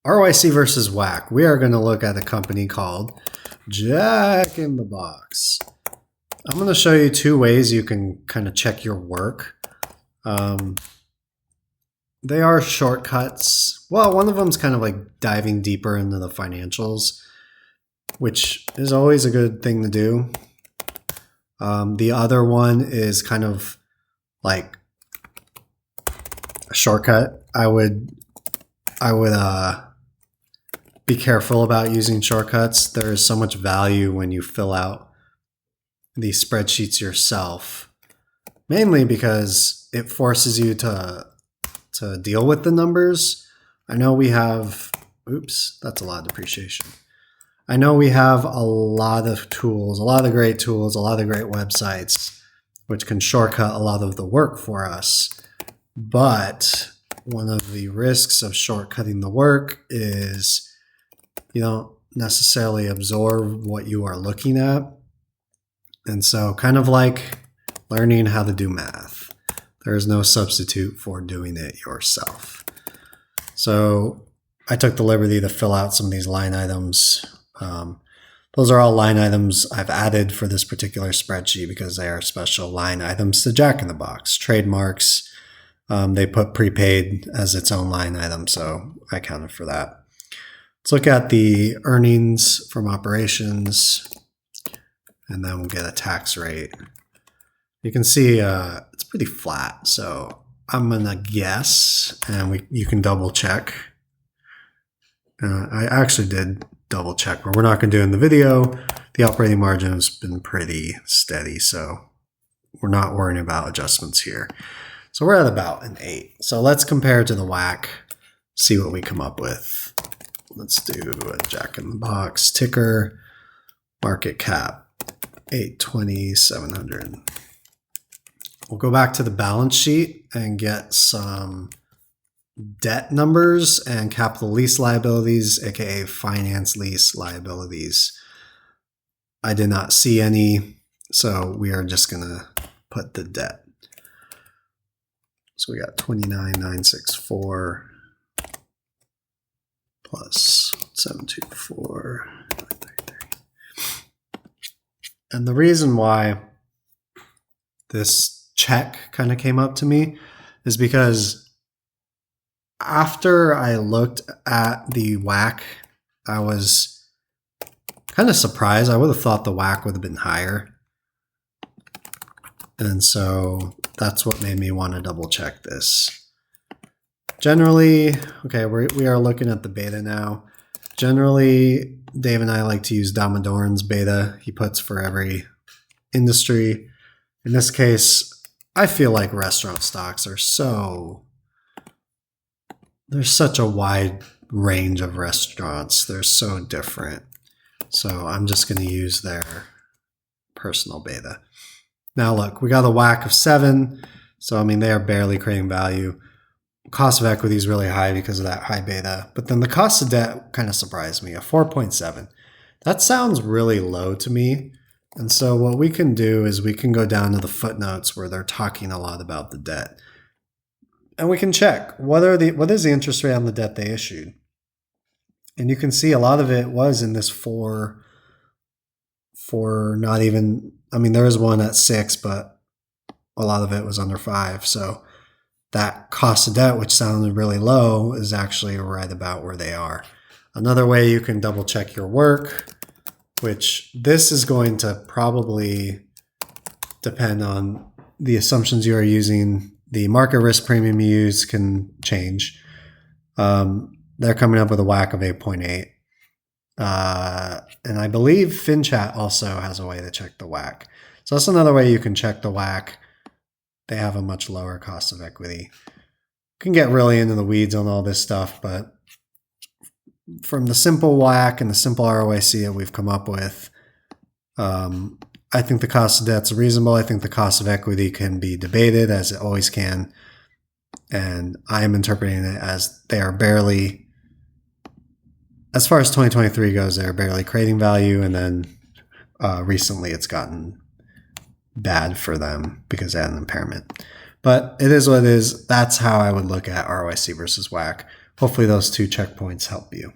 ROIC versus WACC. We are going to look at a company called Jack in the Box. I'm going to show you two ways you can kind of check your work. They are shortcuts. Well, one of them is kind of like diving deeper into the financials, which is always a good thing to do. The other one is kind of like a shortcut. I would be careful about using shortcuts. There is so much value when you fill out these spreadsheets yourself, mainly because it forces you to deal with the numbers. I know we have, oops, that's a lot of depreciation. I know we have a lot of tools, a lot of great tools, a lot of great websites, which can shortcut a lot of the work for us. But one of the risks of shortcutting the work is you don't necessarily absorb what you are looking at. And so kind of like learning how to do math, there is no substitute for doing it yourself. So I took the liberty to fill out some of these line items. Those are all line items I've added for this particular spreadsheet because they are special line items to Jack in the Box. Trademarks, they put prepaid as its own line item, so I counted for that. Let's look at the earnings from operations, and then we'll get a tax rate. You can see it's pretty flat, so I'm gonna guess, and you can double check. I actually did double check, but we're not gonna do it in the video. The operating margin has been pretty steady, so we're not worrying about adjustments here. So we're at about an 8. So let's compare to the WACC, see what we come up with. Let's do a Jack in the Box ticker, market cap, 820, 700. We'll go back to the balance sheet and get some debt numbers and capital lease liabilities, aka finance lease liabilities. I did not see any, so we are just gonna put the debt. So we got 29,964 plus 724. And the reason why this check kind of came up to me is because after I looked at the WACC, I was kind of surprised. I would have thought the WACC would have been higher. And so that's what made me want to double check this. Generally, okay, we are looking at the beta now. Generally, Dave and I like to use Damodaran's beta. He puts for every industry. In this case, I feel like restaurant stocks are there's such a wide range of restaurants. They're so different. So I'm just going to use their personal beta. Now look, we got a WACC of 7. So, I mean, they are barely creating value. Cost of equity is really high because of that high beta. But then the cost of debt kind of surprised me, a 4.7. That sounds really low to me. And so what we can do is we can go down to the footnotes where they're talking a lot about the debt. And we can check what is the interest rate on the debt they issued. And you can see a lot of it was in this 4 not even, I mean, there was one at 6, but a lot of it was under 5. So that cost of debt, which sounded really low, is actually right about where they are. Another way you can double check your work, which this is going to probably depend on the assumptions you are using. The market risk premium you use can change. They're coming up with a WACC of 8.8. And I believe FinChat also has a way to check the WACC. So that's another way you can check the WACC. They have a much lower cost of equity. Can get really into the weeds on all this stuff, but from the simple WACC and the simple ROIC that we've come up with, I think the cost of debt's reasonable. I think the cost of equity can be debated, as it always can. And I am interpreting it as they are barely, as far as 2023 goes, they're barely creating value. And then recently it's gotten bad for them because they had an impairment. But it is what it is. That's how I would look at ROIC versus WACC. hopefully those two checkpoints help you.